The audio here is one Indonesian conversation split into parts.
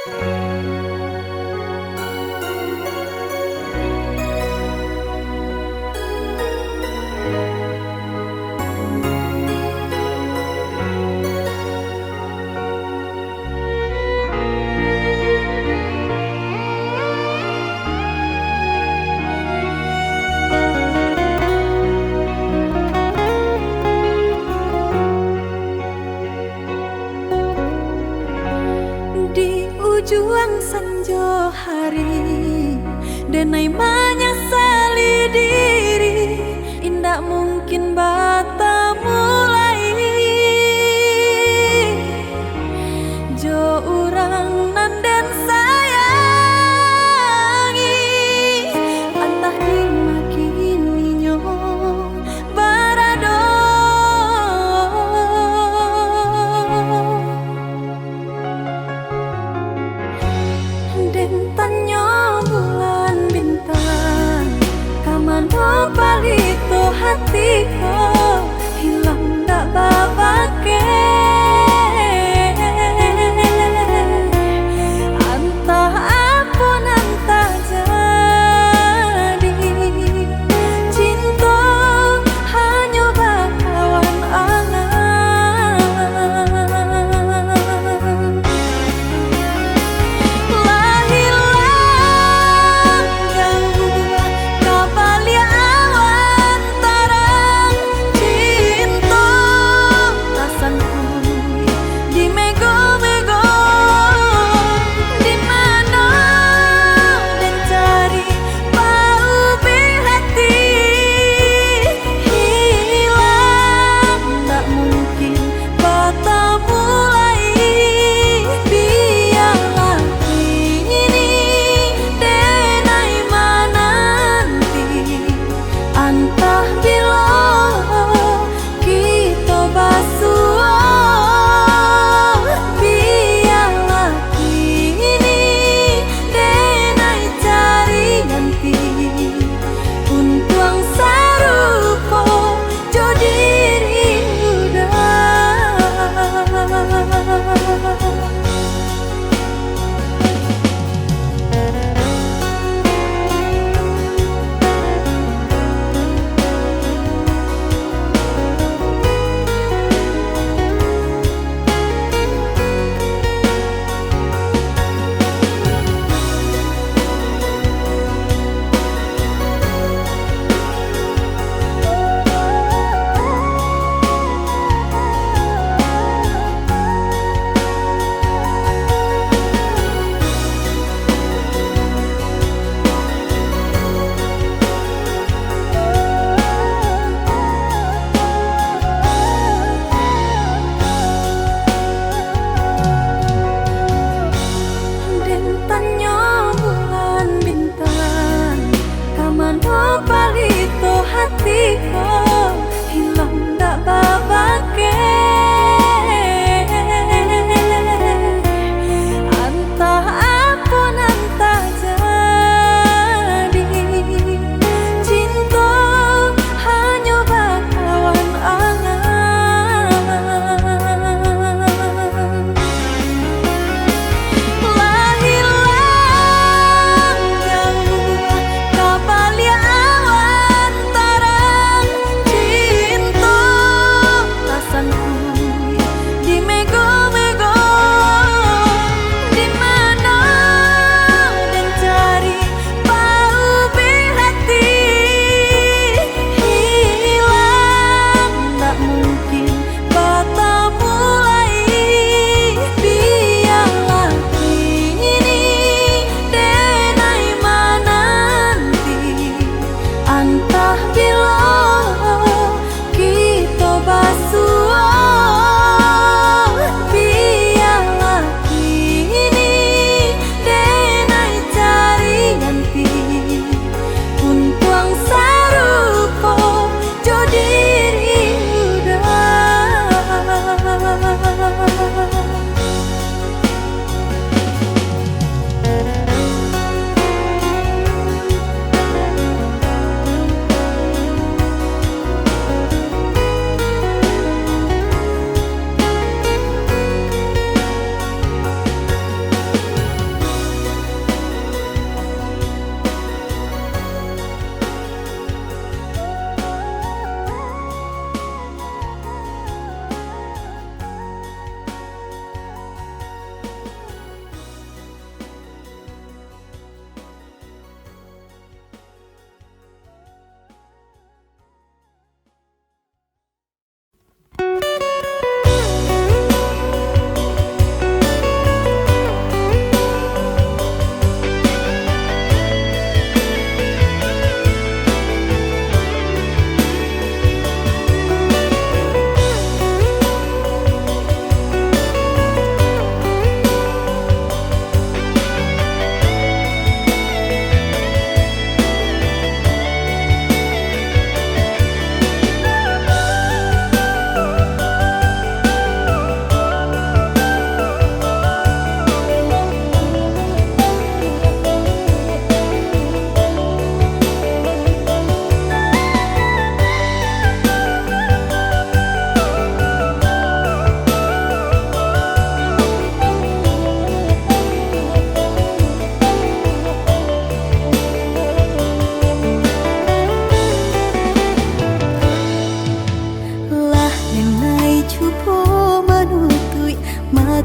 Di ujung senja hari, denai menyesali diri, indak mungkin bata mulai. Jo urang nan den sayangi, antah dimakini nyo barado. Den tanyo bulan bintang, kamano palito hatiku, hilang dak babake. Antah apun antah jadi, cinta hanya bakawan angan. Lahilang jauh kabalia awan tarang, cinta tak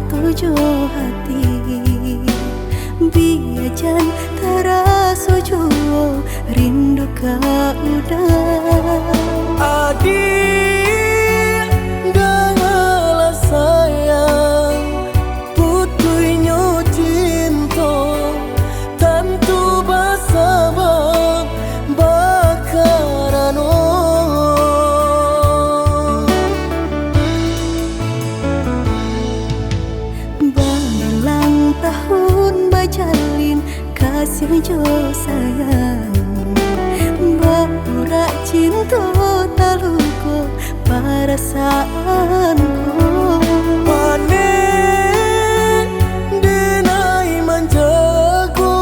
tujuh hati biajan terasa jua rindu kau udah adik dengarlah sayang putuinyo cinta tentu bersama bakarano berulang tahun bajalin kasih jo sayang berurak cinta taluku perasaanku panen denai manjago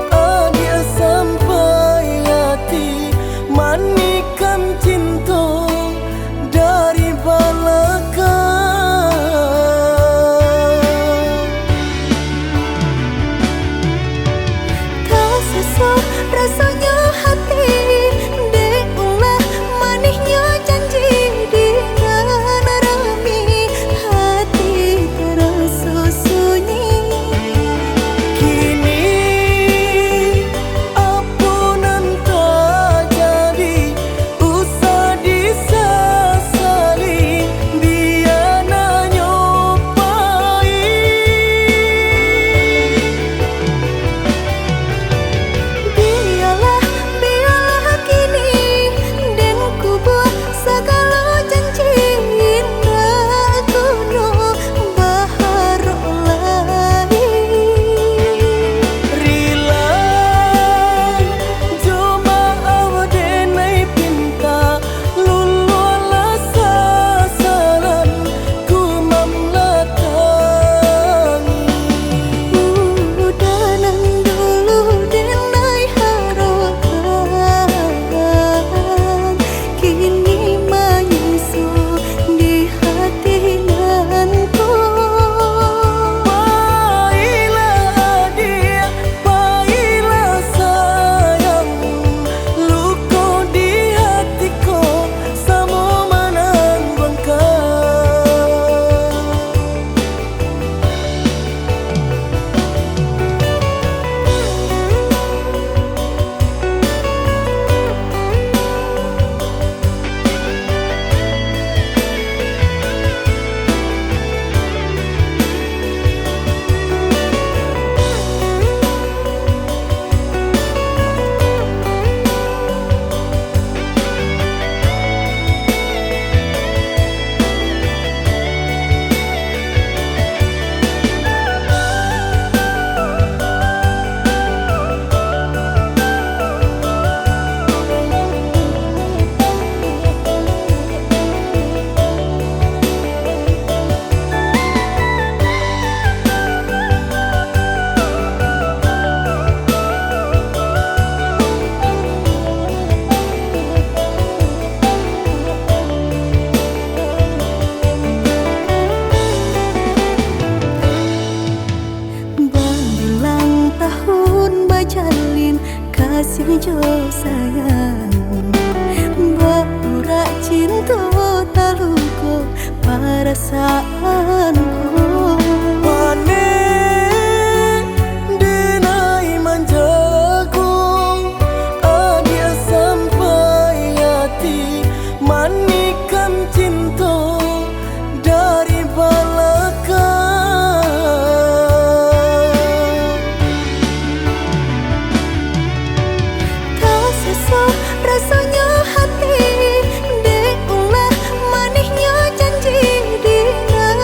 adia sampai hati manikan cinta dari belakang tak sesak rasanya hati diulah manisnya janji dengan rami hati terasa sunyi kini ampunan tak jadi usah disesali biar nyopai biarlah kini dan ku buat segala janji indah kuno baharu lagi rila cuma awadenai pinta lulu ala sasaran ku mamlatangi udanan dulu denai harapan kini menyusul di hati nanku Baiklah dia, baiklah sayang luka di hatiku sama berulang tahun bajalin kasih jo sayang berurak cinta taluku perasaanku panen denai manjago adia sampai hati manikan cinta dari belakang tak sesak rasanya hati diulah manisnya janji dengan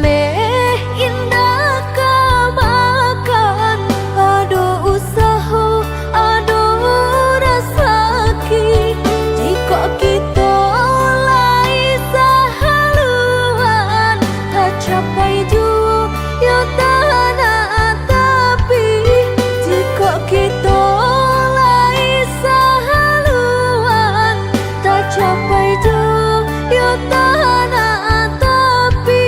jameh indah kamakan. Aduh usaha, aduh rasaki. Jika kita lai sahaluan, tak capai jua ya tanah tapi. Jika kita lai sahaluan, tak capai jua ya tanah tapi.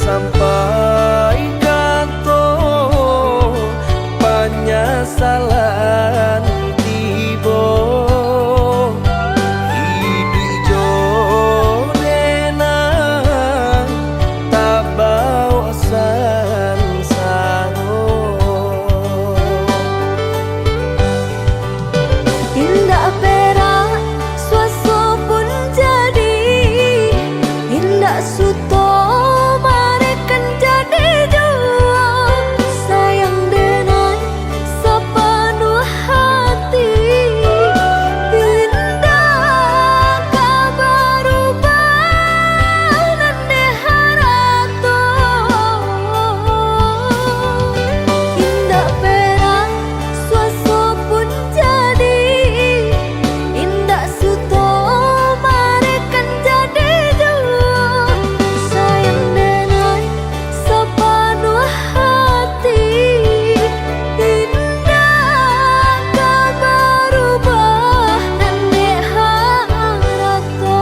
Sampai kato penyesalan tiba, hidup jodena tak bawa sansaro. Indah perak suaso pun jadi, indah suto marekan jadi jua. Sayang dengan sepenuh hati, indah kabar ubah nande harato. Indah perak suaso pun jadi, indah suto marekan jadi jua. Sayang dengan sepenuh hati, indah kabar ubah nande harato.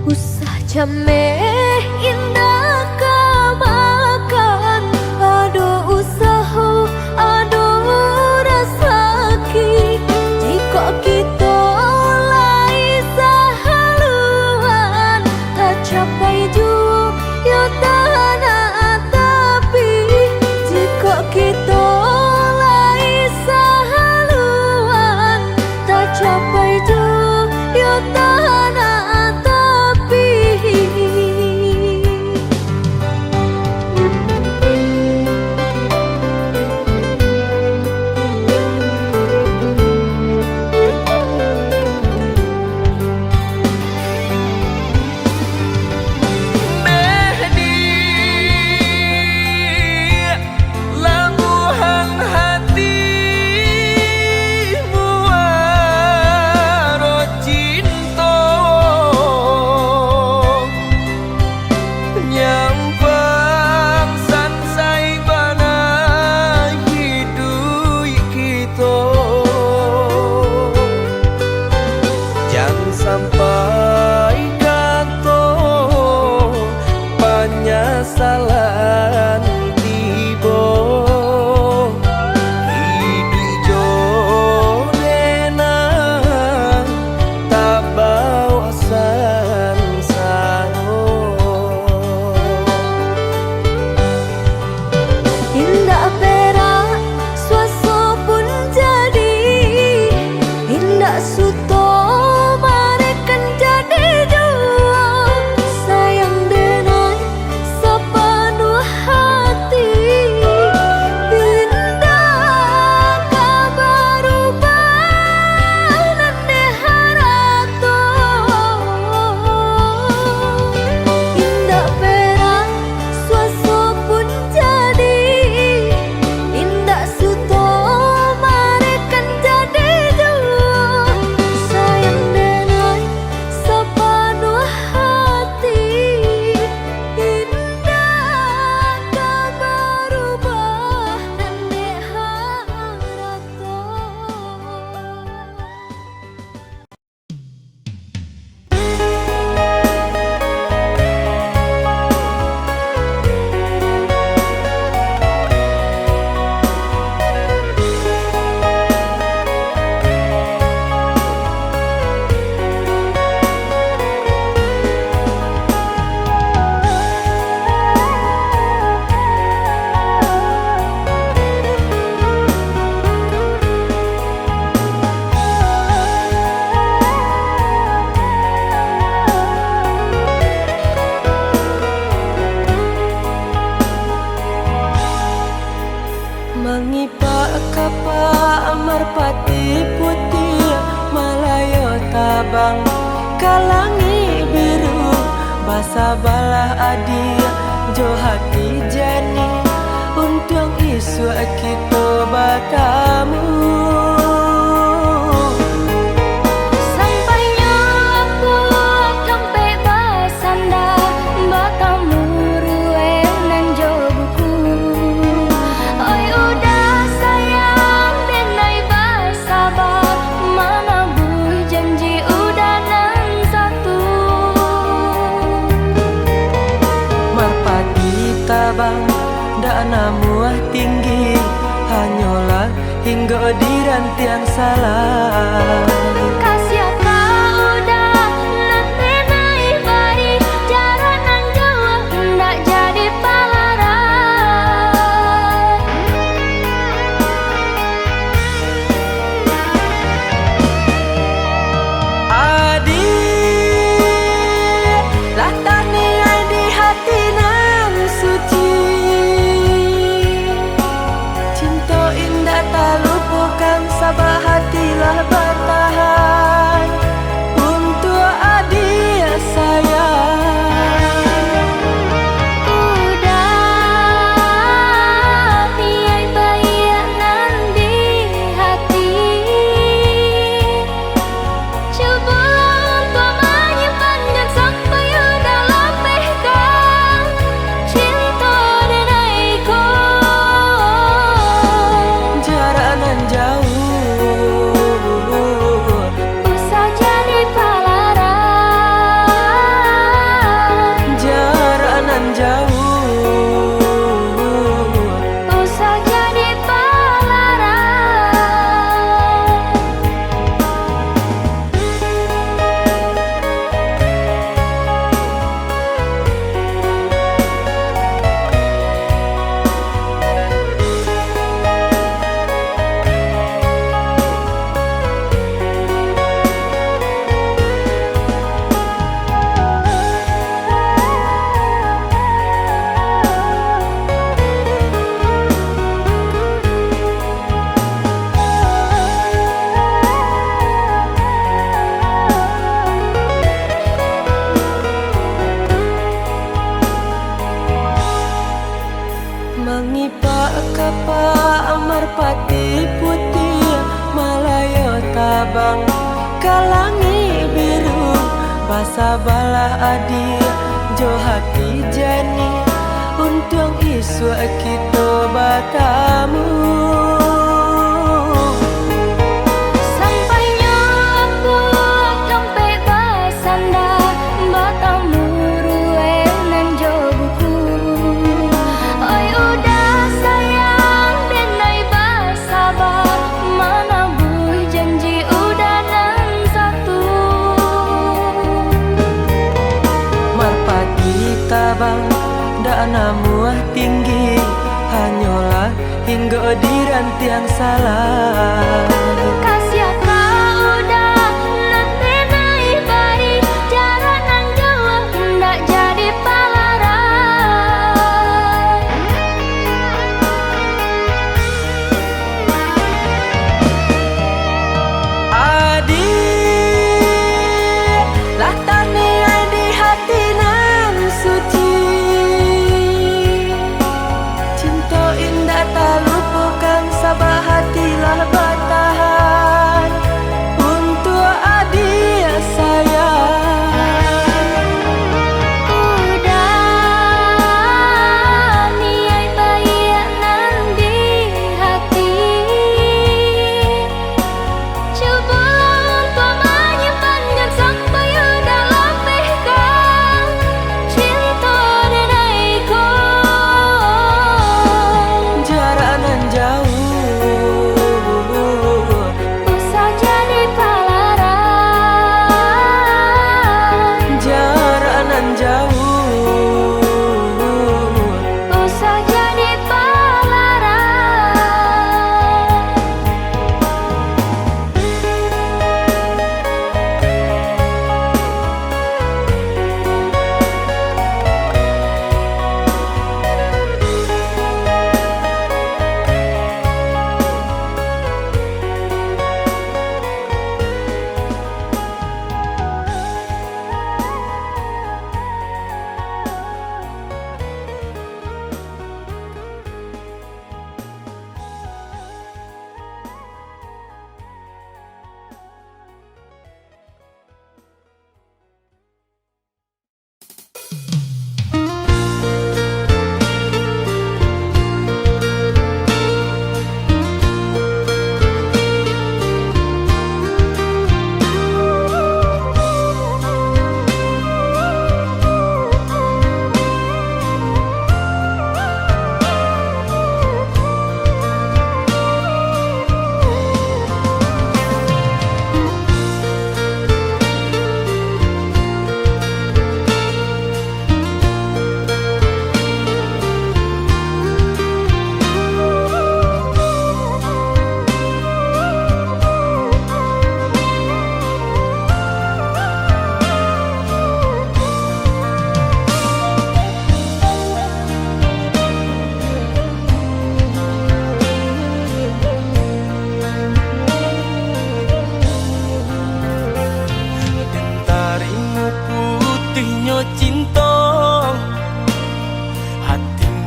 Usah jameh indah kamakan. Aduh usaha, aduh rasaki. Jika kita lai sahaluan, tak capai jua ya tanah tapi. Jika kita lai sahaluan, tak capai jua ya tanah tapi. Sampai kato penyesalan tiba, hidup jodena tak bawa sansaro. Indah perak suaso pun jadi, indah suto marekan jadi jua. Sayang dengan merpati putih Malayo tabang kalangi biru basa balah adi jo hati jani untung isu kita batamu. Ndak namuah tinggi hanyalah hingga di rantiang salah. Kasih kau udah nanti naik bari jarak nang jauh ndak jadi palaran. Adik lah tani di hati nan suci sabah hatilah bertahan untuk adik sayang. Udah tiai bayanan di hati coba untuk menyimpan dan sampai dalam pegang cinta dan aiko jarak nan jauh mengipak kapa merpati putih Malayo tabang kalangi biru basa balah adi jo hati jani untung isu kita batamu. Ndak namuah tinggi hanyalah hingga di rantiang salah. Kasih kau udah nanti naik bari jarak nang jauh ndak jadi palaran. Adik lah tani di hati nan suci tak lupakan sabah hatilah bertahan.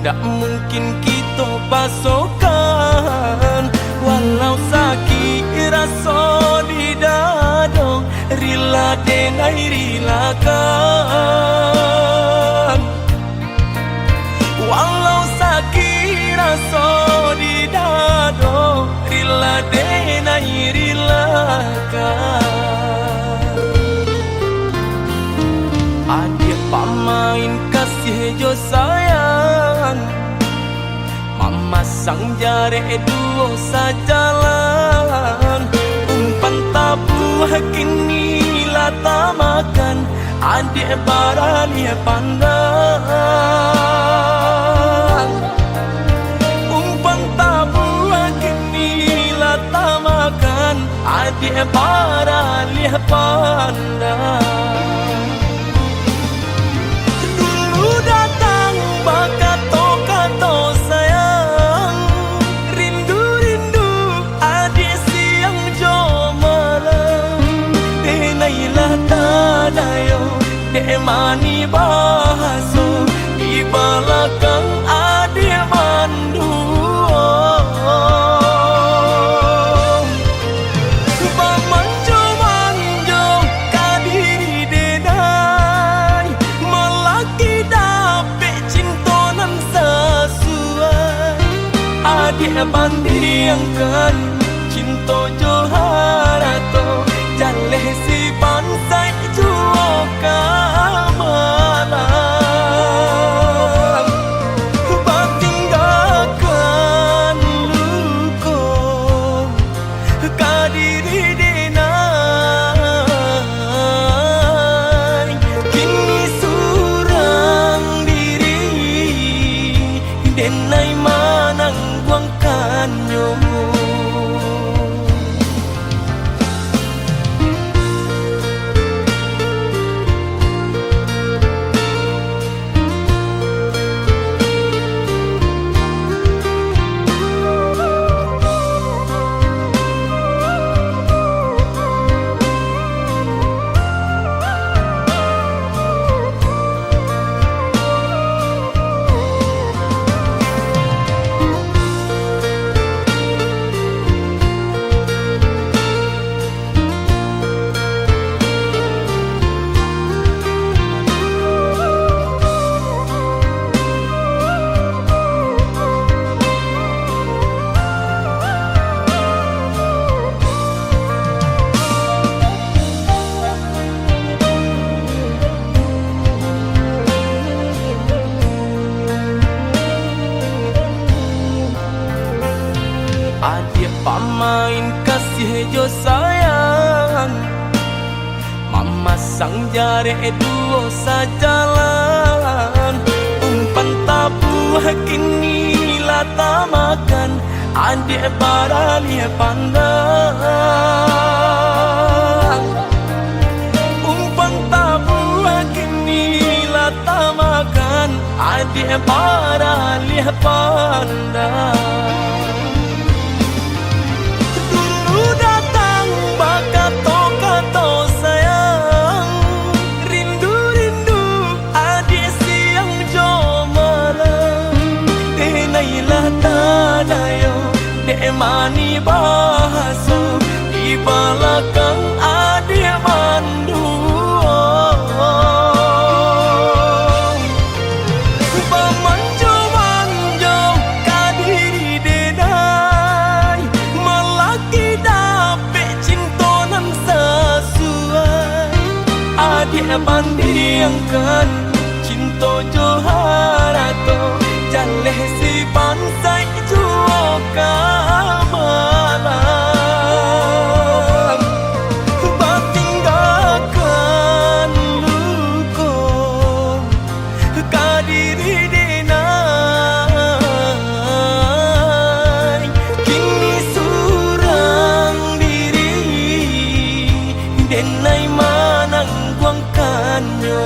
tak mungkin kita pasokan. Walau sakit rasa di dada, rela denai rilakan. Walau sakit rasa di dada, rela denai rilakan. Adik pamain kasih jo sayang, mama sang jare duo sajalan. Umpan tabuh kini lata makan, adik baralia pandang. Umpan tabuh kini lata makan, adik baralia pandang. Datang bakato-kato sayang, rindu-rindu adik siang jo malam. Denailah tadayo, dek mani bahaso, di belakang adik mandu. Manjo-manjo kadiri denai, melaki adik bandingkan cinta joharato, jaleh si bansai juo kamalam. Batinggalkan luko kadiri denai, kini surang diri denai manang buangkannya. Adik pamain kasih jo sayang, mama sang jare duo sajalan. Umpan tabuh kini lata makan, adik baralia pandang. Umpan tabuh kini lata makan, adik baralia pandang. Datang bakato-kato sayang, rindu-rindu adik siang jo malam. Denailah tadayo, dek mani bahaso, di belakang adik mandu. Manjo-manjo kadiri denai, melaki adik bandingkan cinta joharato, jaleh si bansai juo kamalam. Batinggalkan luko kadiri denai, kini surang diri denai manang buangkannya.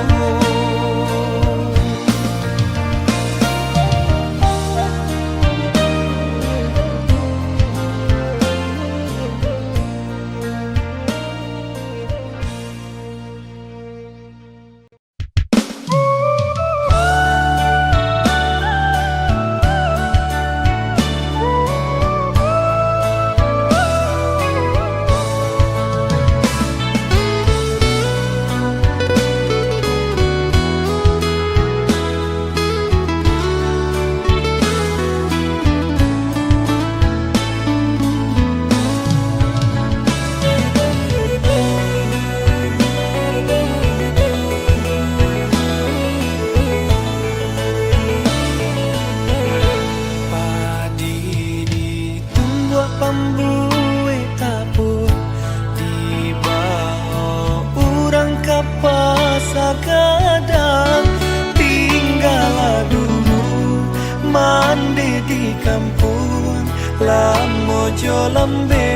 mande di kampung lamo jo lambe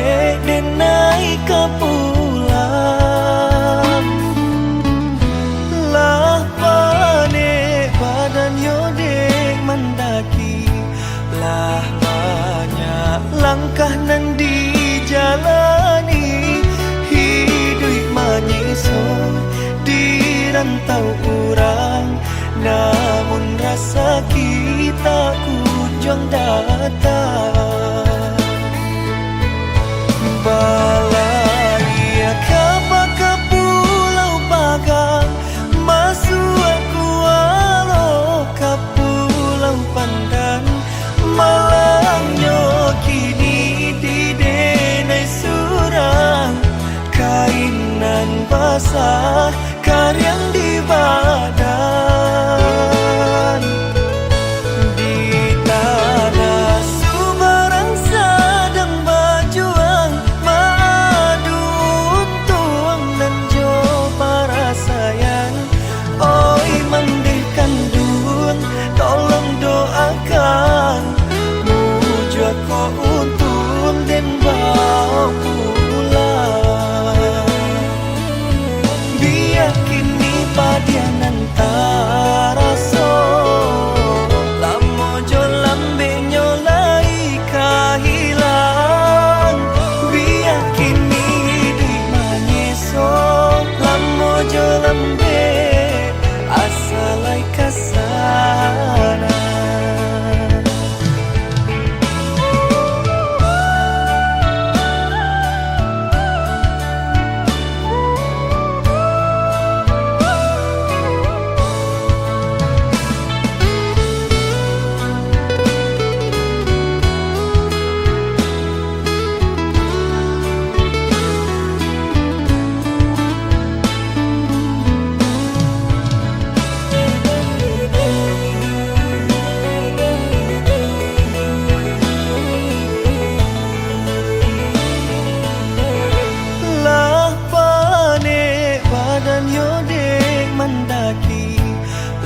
denai kapulang lah pane badan yodek mendaki lah banyak langkah nan dijalani hidup manyiso di rantau urang namun rasa kita kunjung datang balai kapa ke pulau Bagang masuk aku alo ke pulau Pandan malangnya kini di denai surang kainan basah karyang di badan di tanah Sumarang sedang berjuang madu untung dan jo para sayang oi mandikan dun tolong doakan muja ko untung dan bawa pulang biar kini padianan taraso lamo jo lambe nyolai kahilang biar kini di manyeso lamo jo lambe asalai kasana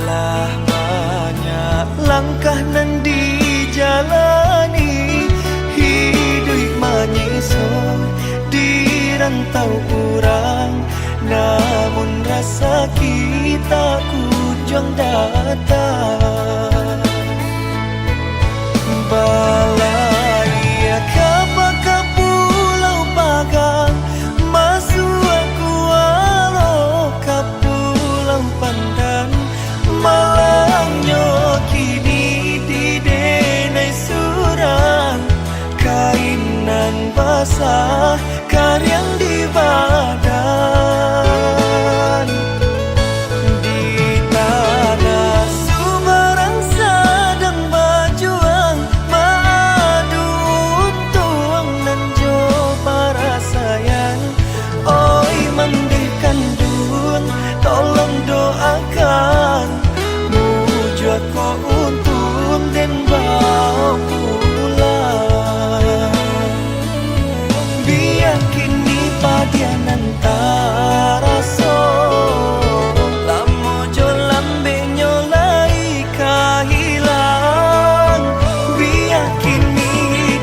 lah banyak langkah nan dijalani hidup manyiso di rantau urang namun rasa kita kunjung datang balai kapa ke pulau Bagang masuk aku alo ke pulau Pandan malangnya kini di denai surang kainan basah karyang di badan di tanah Sumarang sedang berjuang madu untung dan jo para sayang oi mandikan dun tolong doakan muja ko untung dan bawa pulang biar kini padianan taraso lamo jo lambe nyolai kahilang biar kini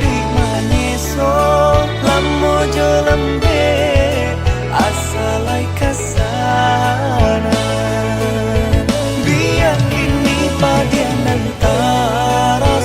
di manyeso lamo jo lambe asalai kasana biar kini padianan taraso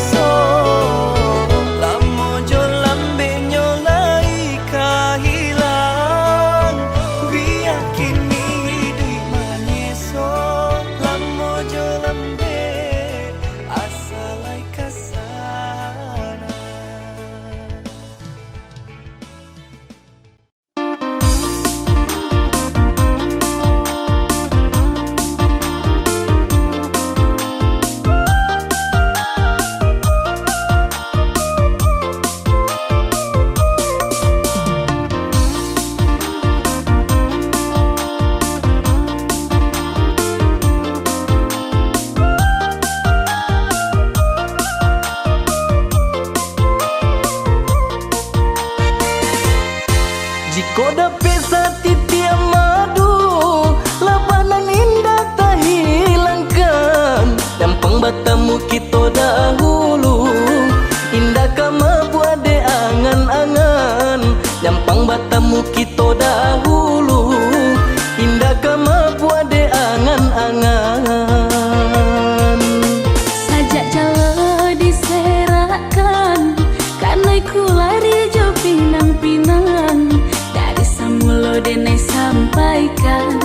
Karena ku lari jo pinang-pinang, dari samulo dene sampaikan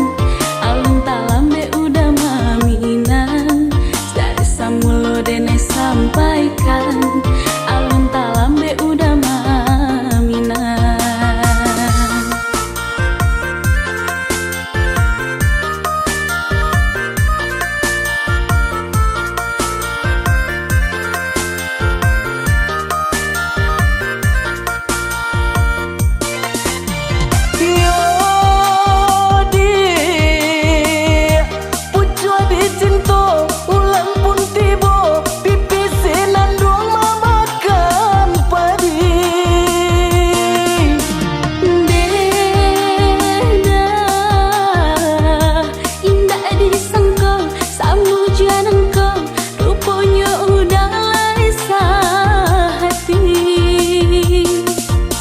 alun talambe udah maminang. Dari samulo dene sampaikan alun talambe udah maminang.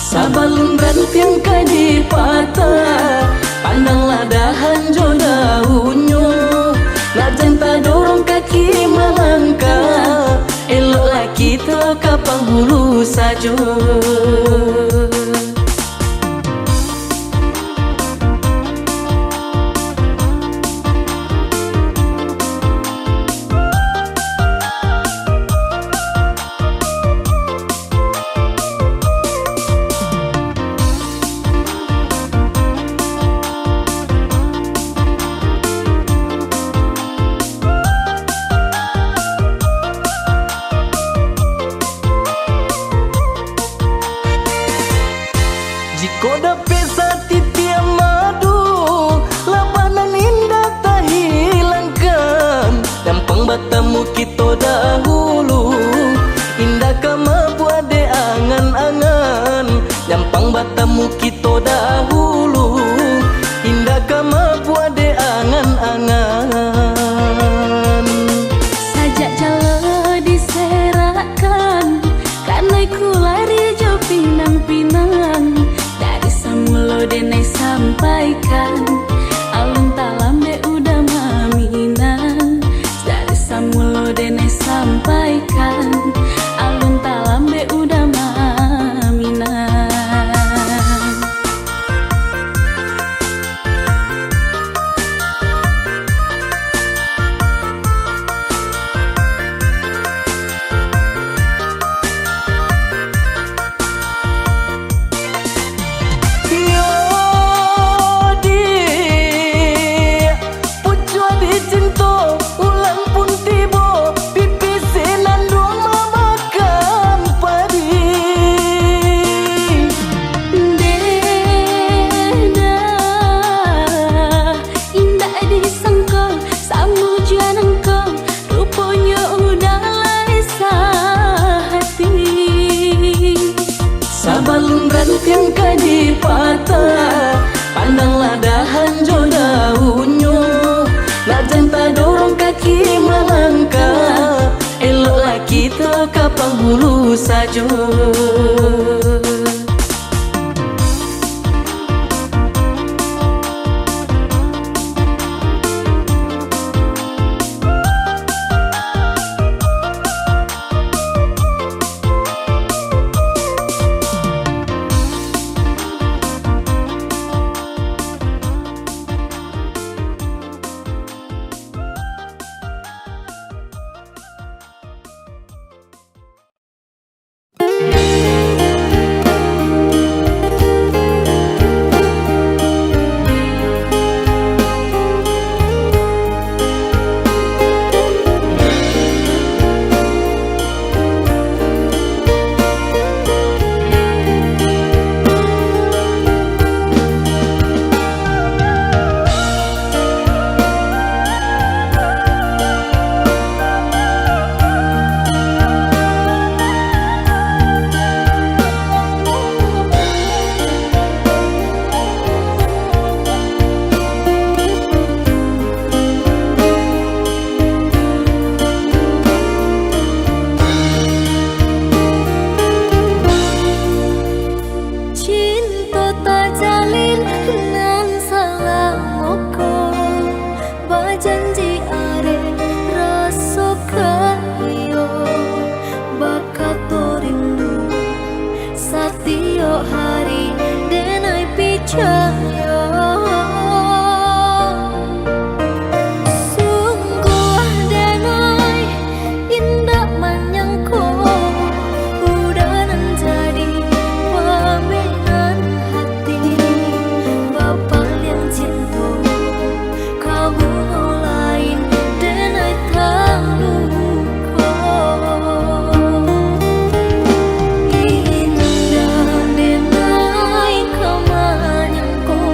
Sabalun rantiang kadi patah, pandanglah dahan jo daunnya. Najan tak dorong kaki melangkah, eloklah kita kapang hulu saja. Jiko dapat satitia madu, labanan indah tak hilangkan. Dampang batamu kita dahulu, indah kama buat de angan-angan. Dampang batamu kita dahulu, indah kama buat de angan-angan. Sajak jalo diserakan, karena ku lari jo pinang-pinang. Samulo dene sampaikan alun talambe udah maminang. Dari samulo dene sampaikan alun talambe udah maminang. Sabalun rantiang kadi patah, pandanglah dahan jo daunnya. Najan tak dorong kaki melangkah, eloklah kita kapang hulu saja. percaya. Sungguh denai indah menyangko udah jadi paminan hati. Bapak yang cinta kamu lain denai terluka. Indah denai kau menyangko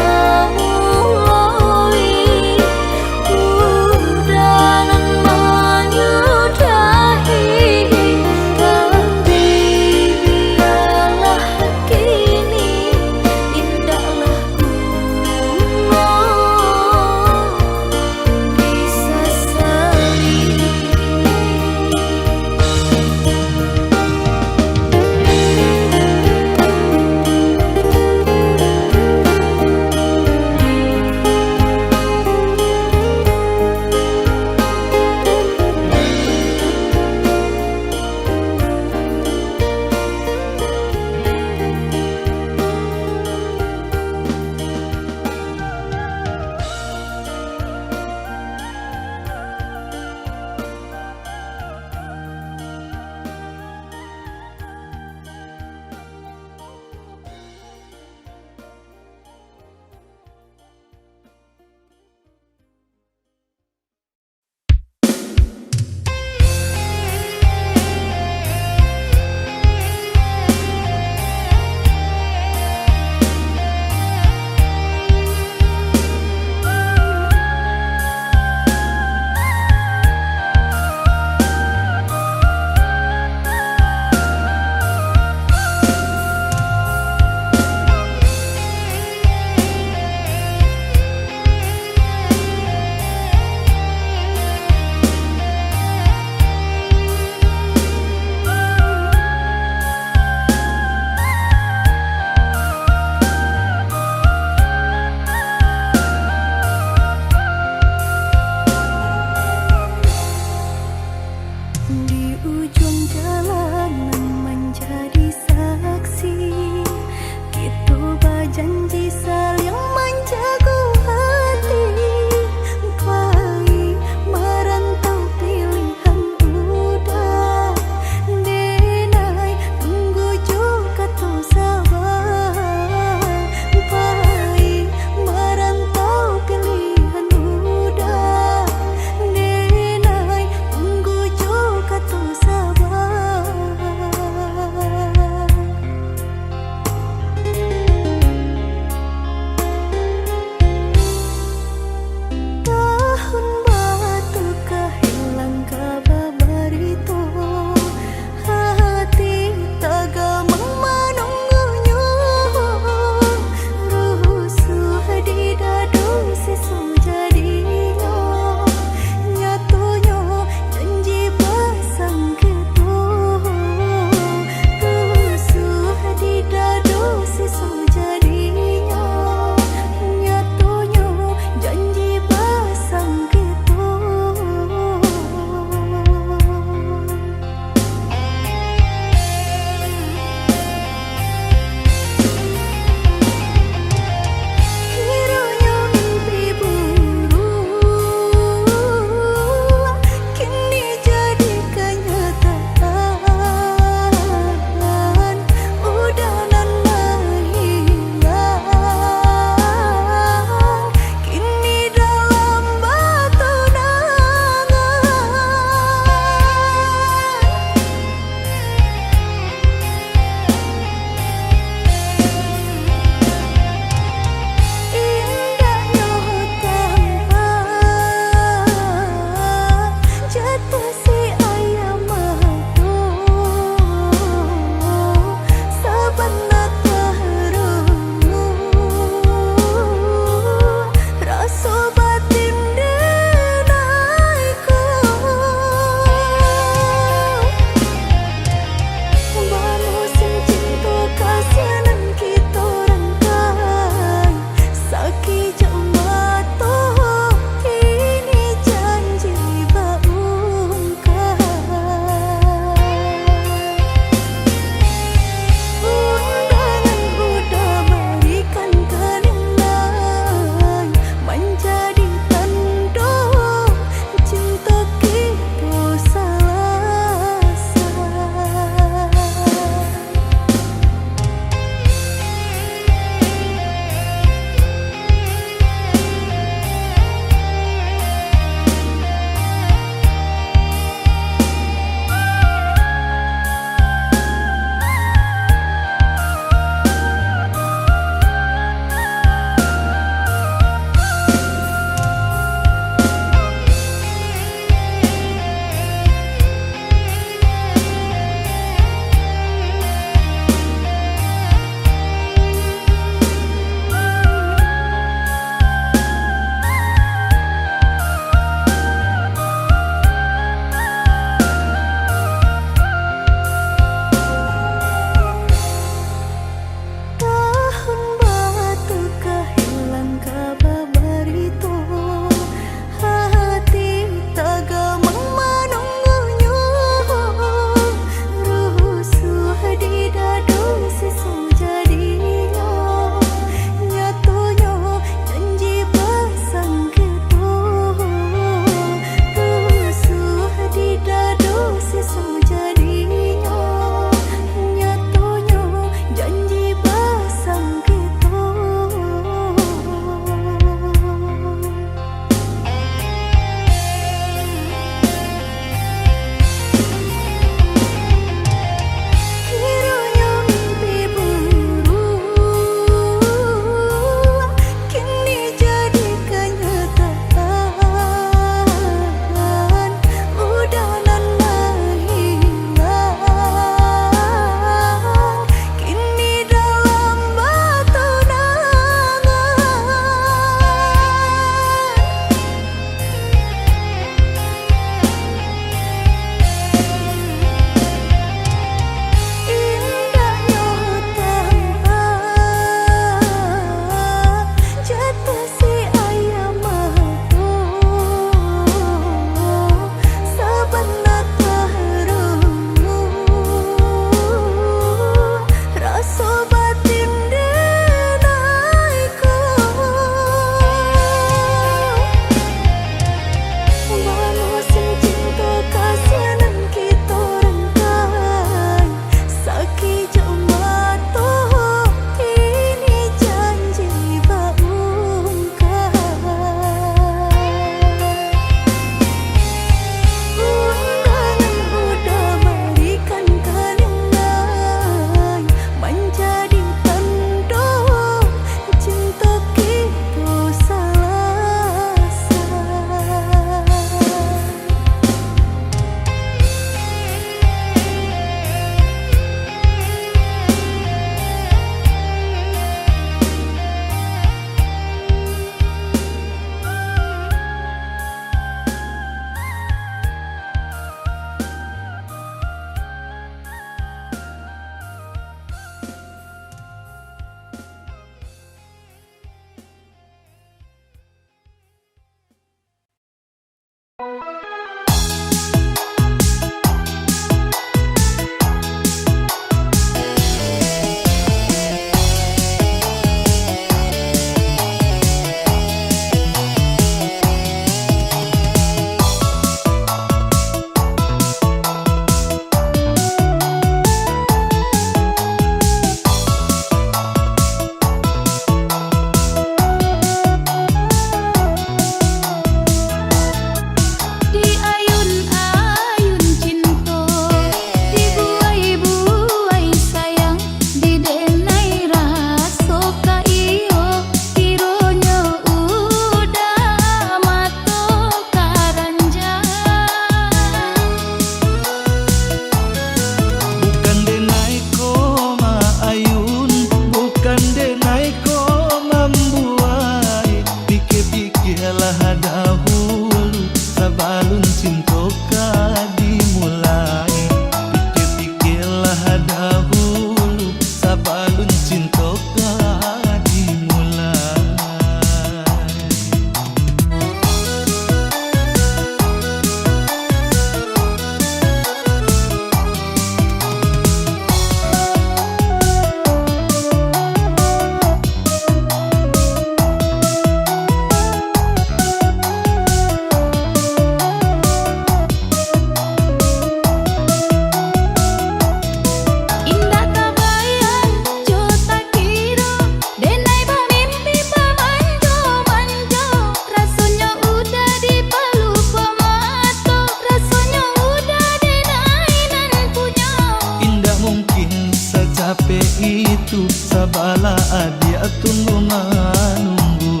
Sabala adia tunggu manunggu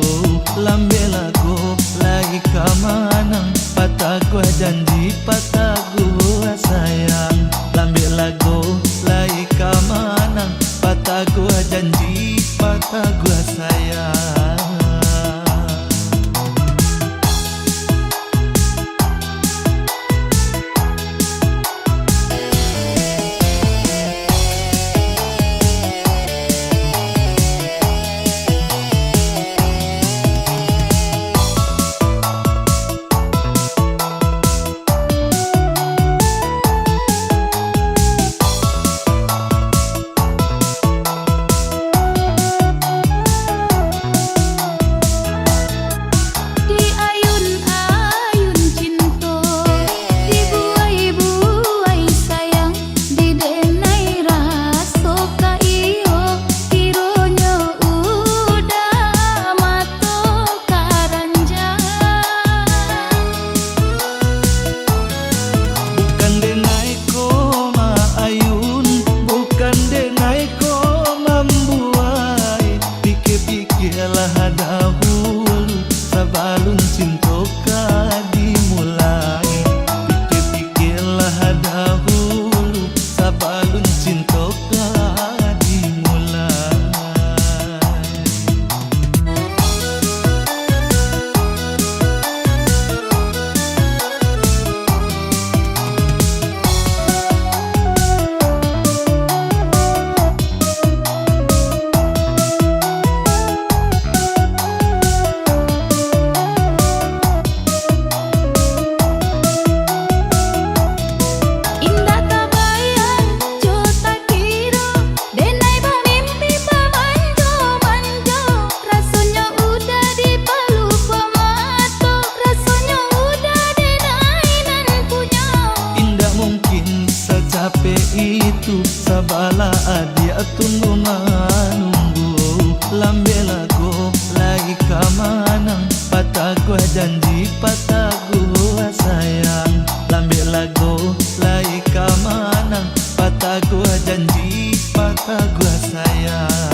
lambe lagu lagi kamanang patah gua janji patah gua sayang lambe lagu lagi kamanang patah gua janji patah gua sayang. Sabala adia tunggu manunggu lambe lagu lagi kamanang patah gua janji patah gua sayang lambe lagu lagi kamanang patah gua janji patah gua sayang.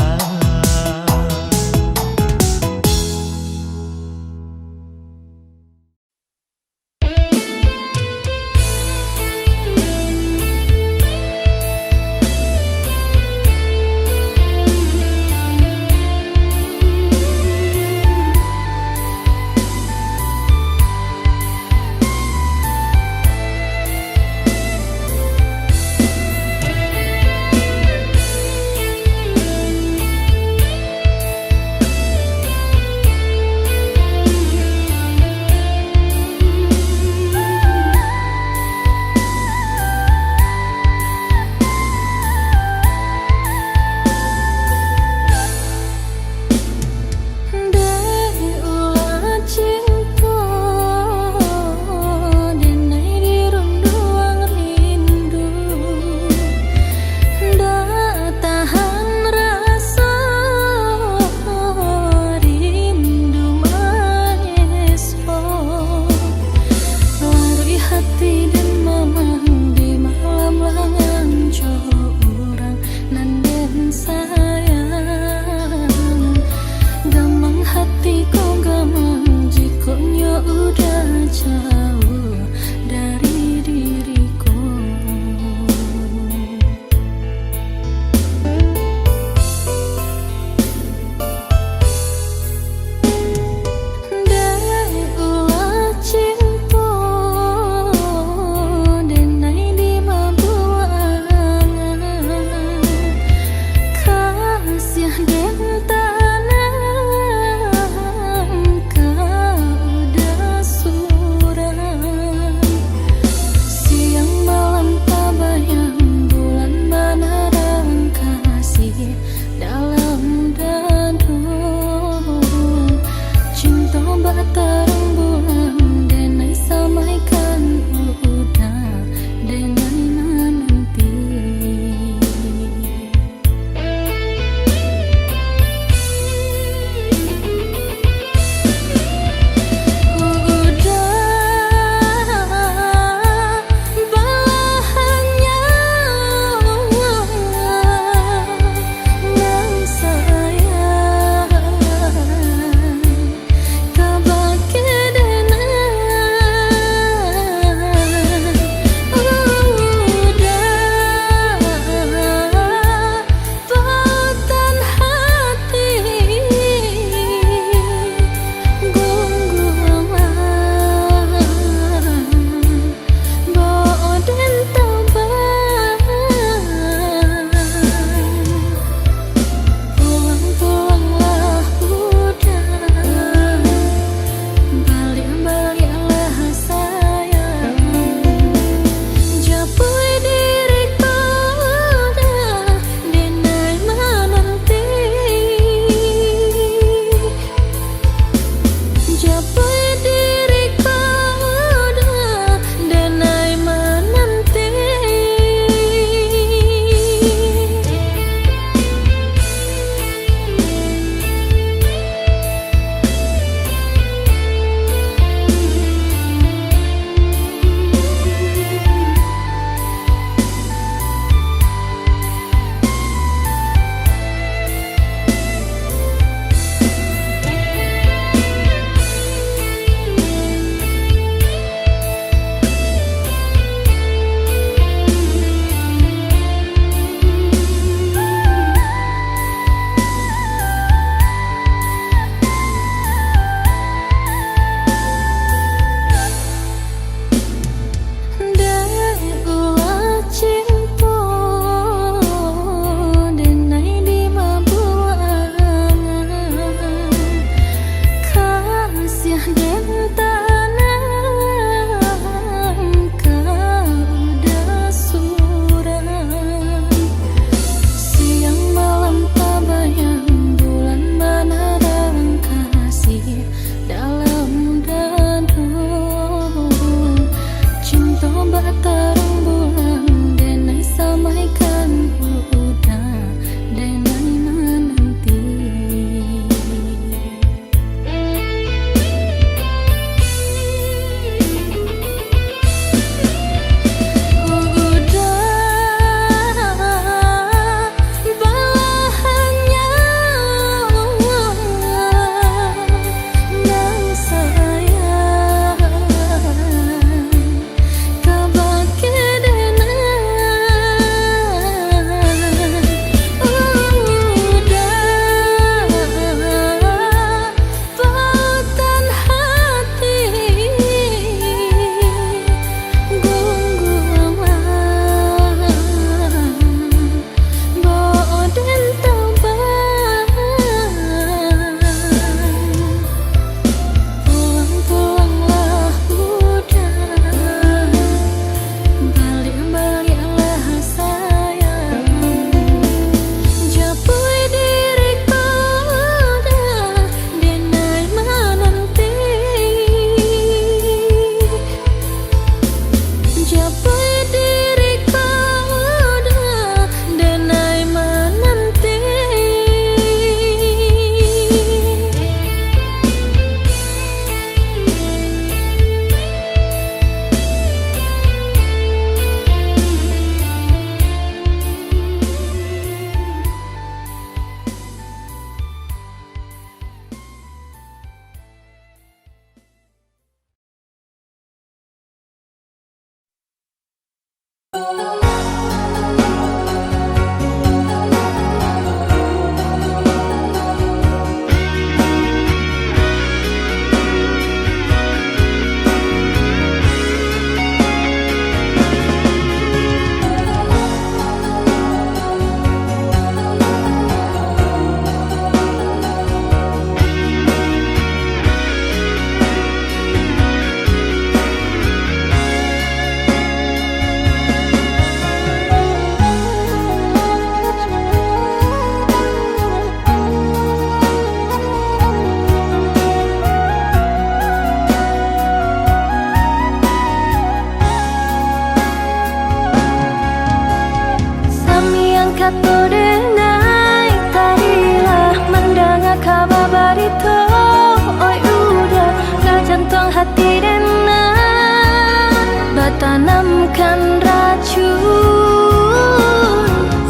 tanamkan racun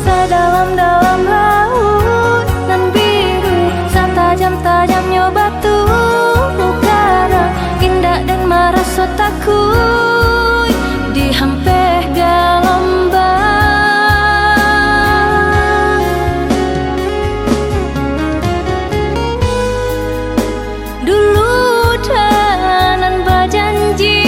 sedalam-dalam laut nan biru, setajam-tajamnya batu karang, indah dan merasa takut dihampeh gelombang. Dulu tanan berjanji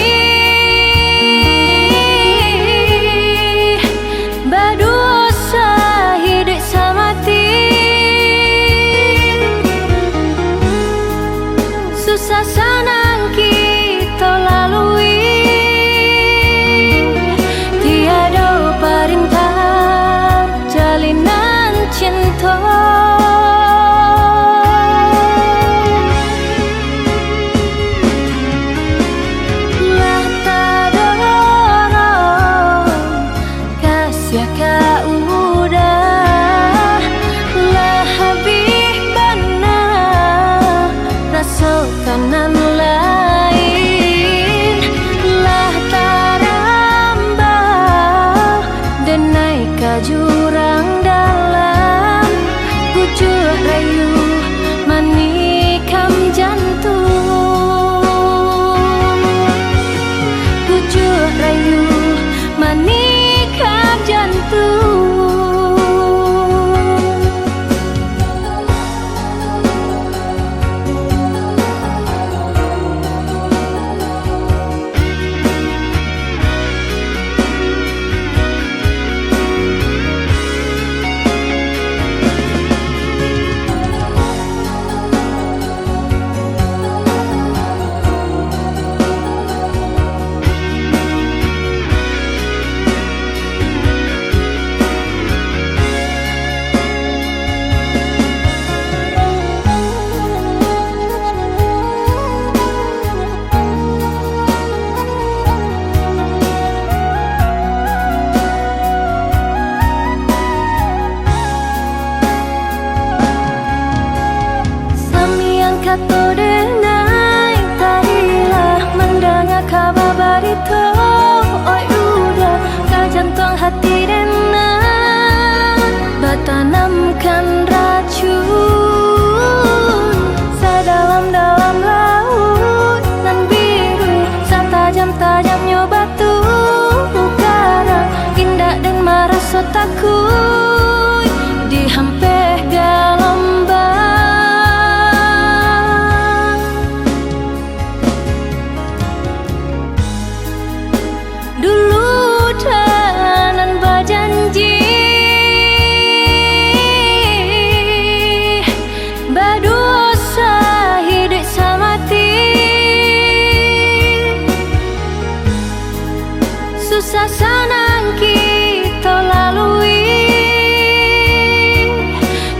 sasanan kita lalui,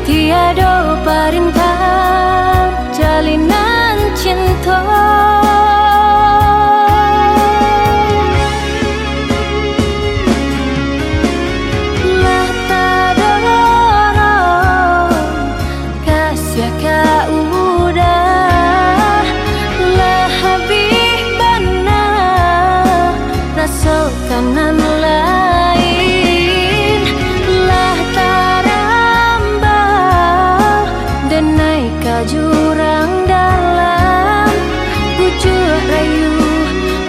tiada perintah jalinan cinta. Lah tada kasih kau udah lah habis bana rasa kanan lain lah tarambah dan naik ke jurang dalam pucuk rayu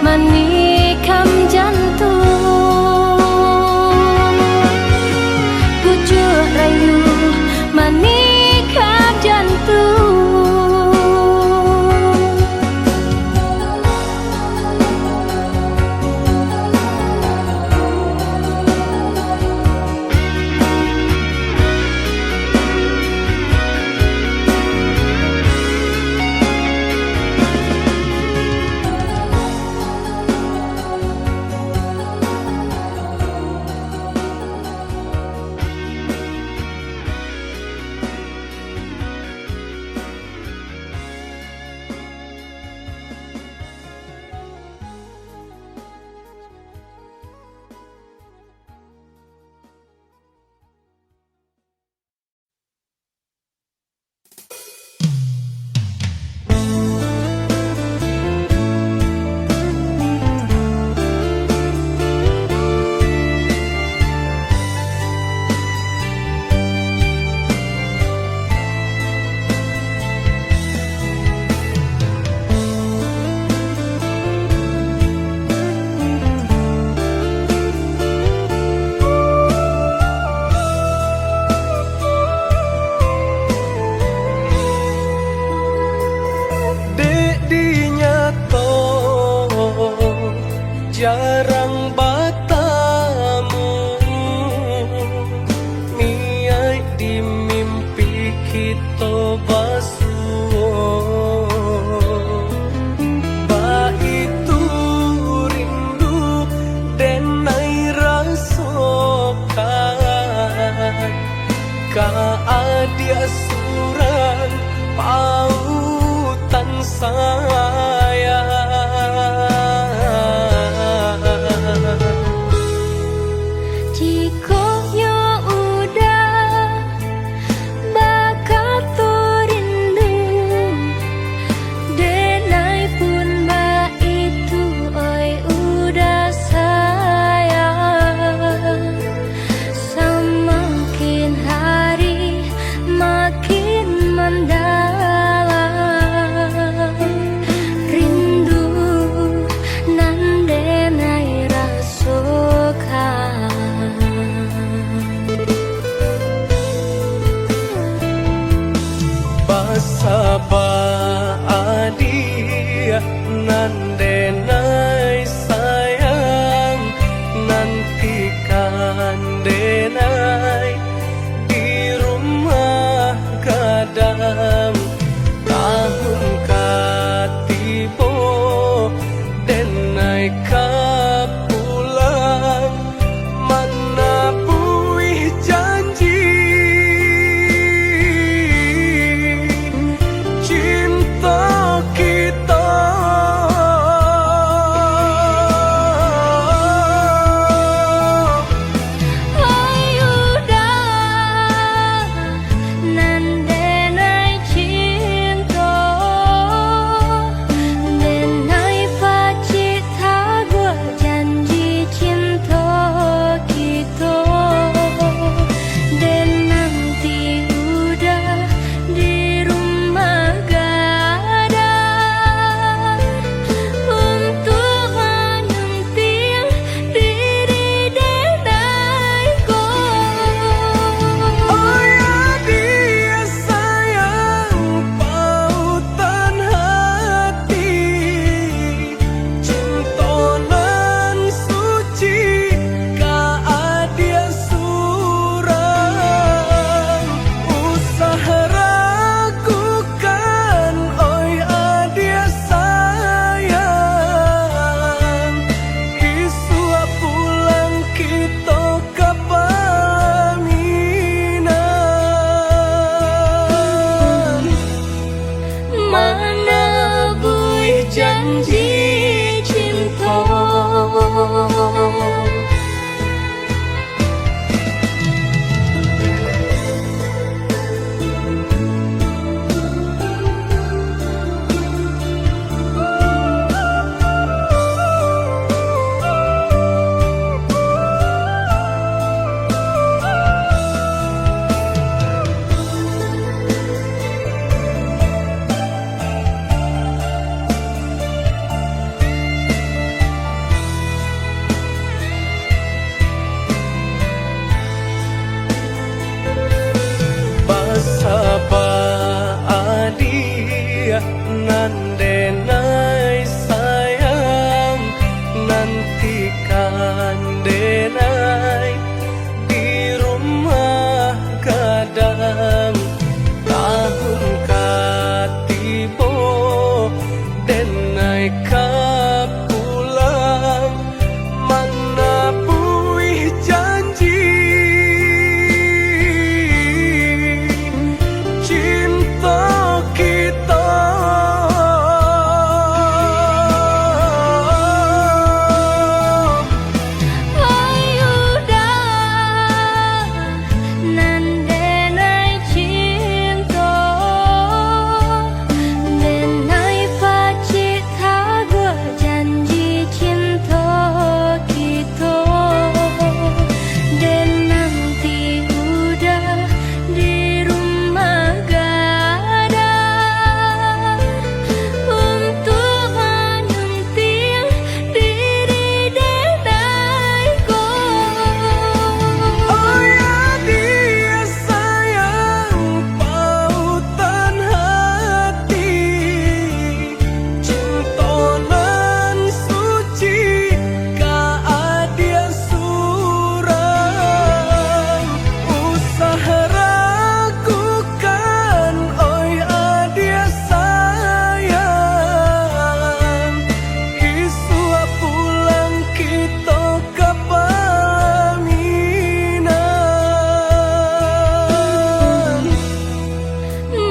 manikam jantung, pucuk rayu manikam jantung. jarang bertemu, niai di mimpi kita basuh. Ba itu rindu dan nai rasakan, ka adia surang pautan sayang. Sabah adia nandenai sayang, nantikan denai di rumah gadang. Tahun katibo denai ka pulang, mana buih janji cinta kita. janji cinta. Basaba adia nandenai sayang, nantikan denai di rumah gadang. Tahun katibo denai kapulang, mana buih janji cinta kita. Ayuda nandenai cinta, denai pacita gua janji cinta kita. Dan nanti udah di rumah gadang untuk menyunting diri denaiku. Oh ya dia sayang pautan hati, cinta nan suci ka adia surang. Usaha ragukan oi adia sayang, isua pulang kita ke pelaminan.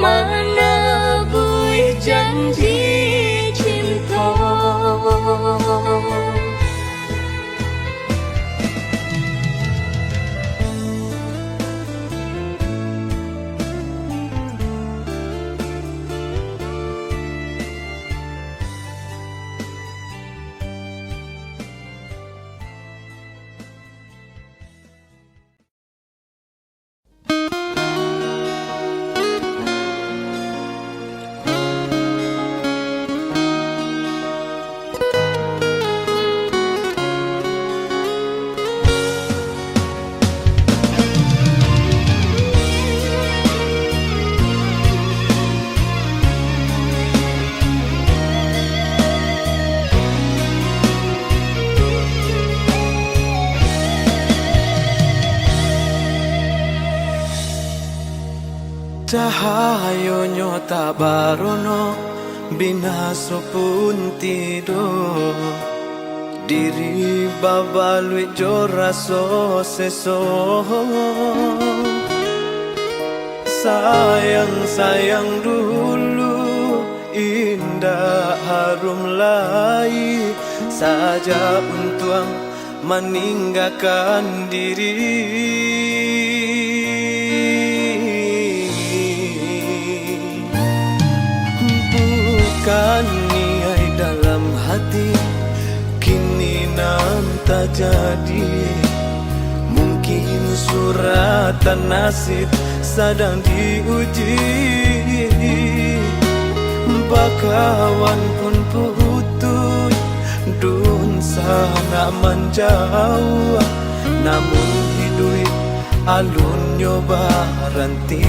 Mana buih janji cinta. Cahayonyo tak barono, binaso pun tidur. Diri babalui jo raso seso. Sayang-sayang dulu, indah harum lai, saja untuk meninggalkan diri. Bukan niai dalam hati, kini nan tak jadi. Mungkin suratan nasib sedang diuji. Bakawan pun putus, dun sana menjauh. Namun hidup alun nyoba ranti.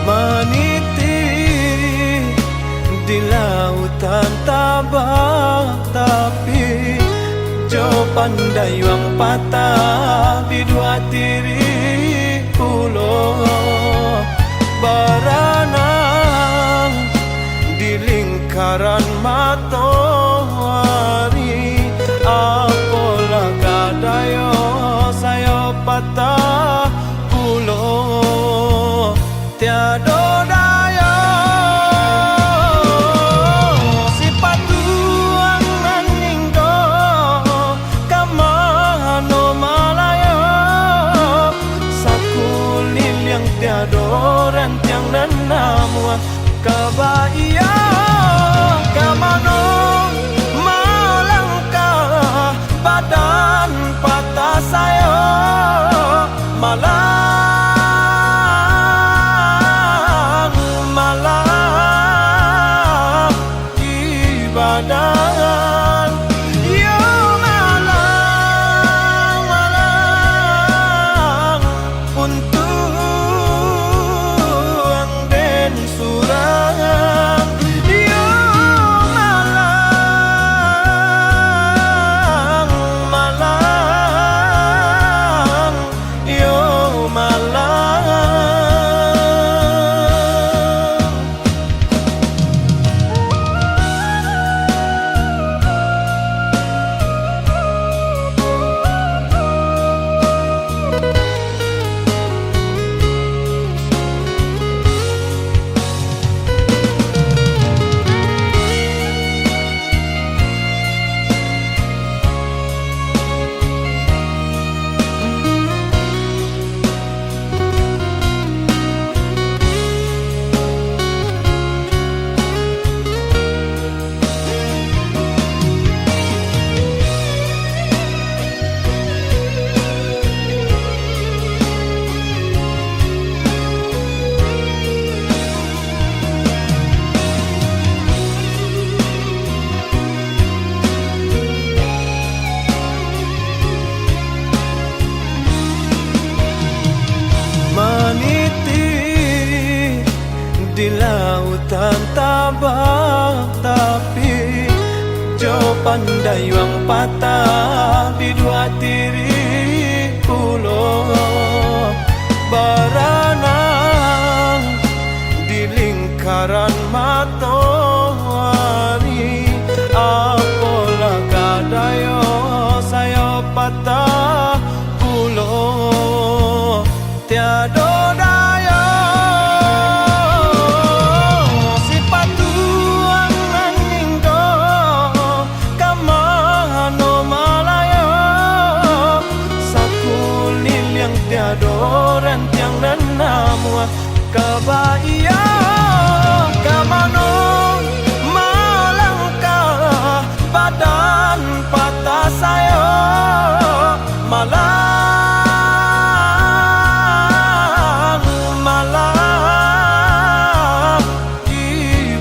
Meniti di lautan tabah, tapi jo pandai wang patah di dua tiri pulau. Berenang di lingkaran matahari, apalah kadayo saya patah pulau. Tiada Kabaya kamano malangkah badan patah saya malang malang ibadah yo malang malang untuk den surang yo malang malang yo malang. Meniti di lautan tabak, tapi jo pandai wang patah di dua tiri pulau baranang di lingkaran matahari. Apalah kadayo saya patah pulau tiada daya si patuang nanginggo kamano malaya sakulil yang tiada rentiang dan namua kabaya kamano malangkah badan patah saya malang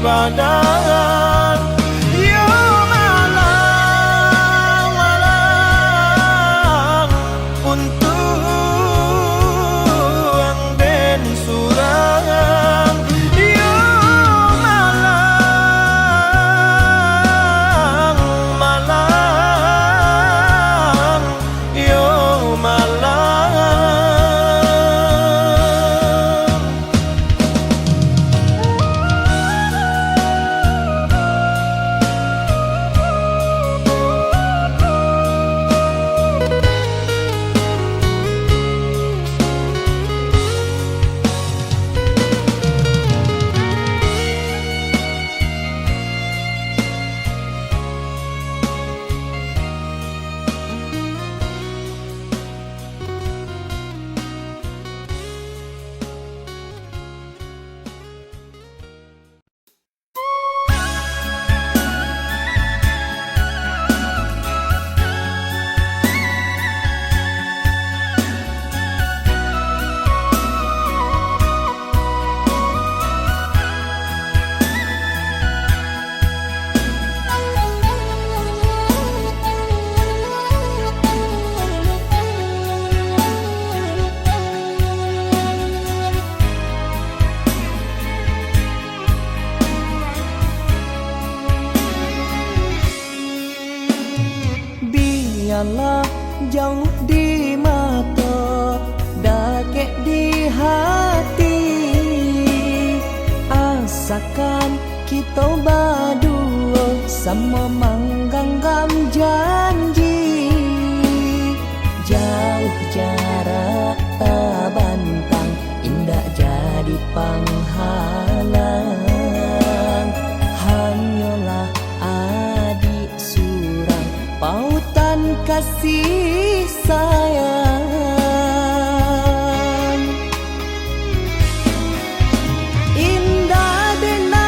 badan yo malang malang untuk den surang yo malang malang yo malang. Biarlah jauh di mata, dakek di hati, asakan kita berdua sama menggenggam janji. Jauh jarak tak bantang, indah jadi penghalang. Hanyalah adik surang, pautan kasih sayang. Indah denang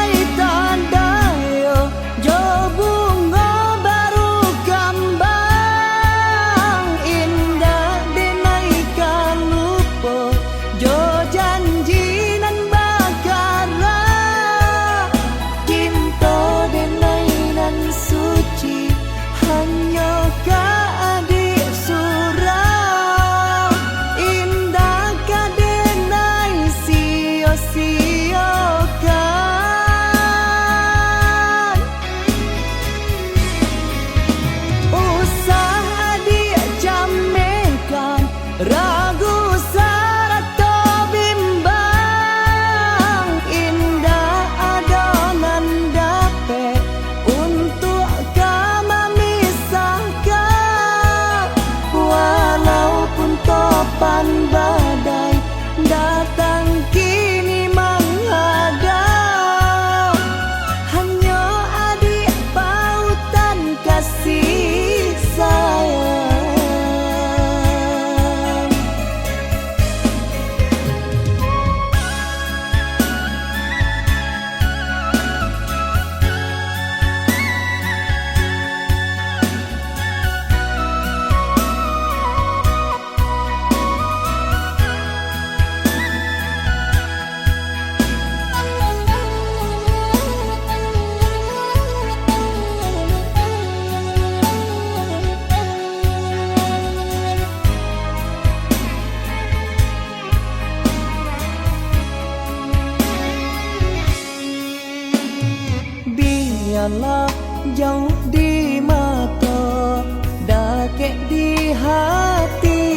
hanyalah jauh di mata, dakek di hati.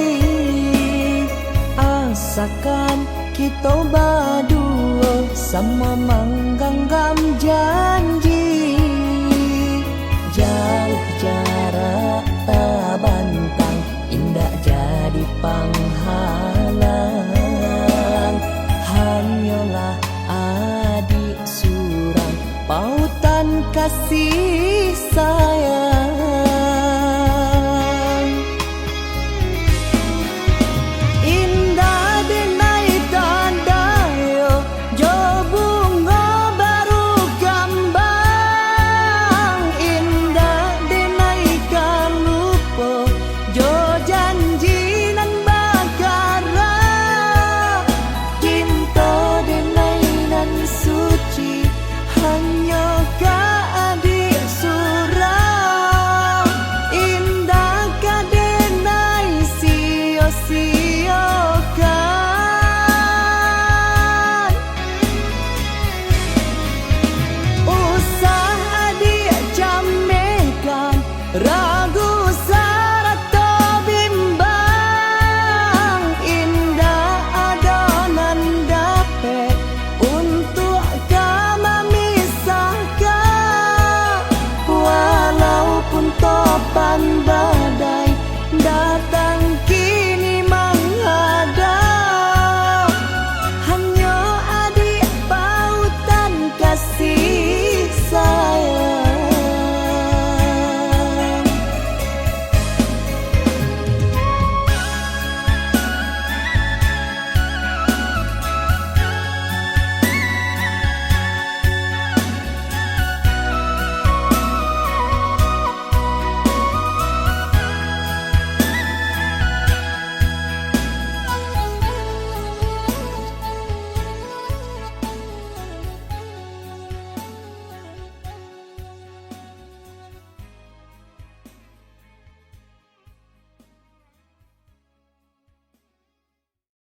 Asakan kita berdua sama menggenggam janji. Jauh jarak tak bantang, indah jadi penghalang. Hanyalah adik surang, pautan kasih sayang.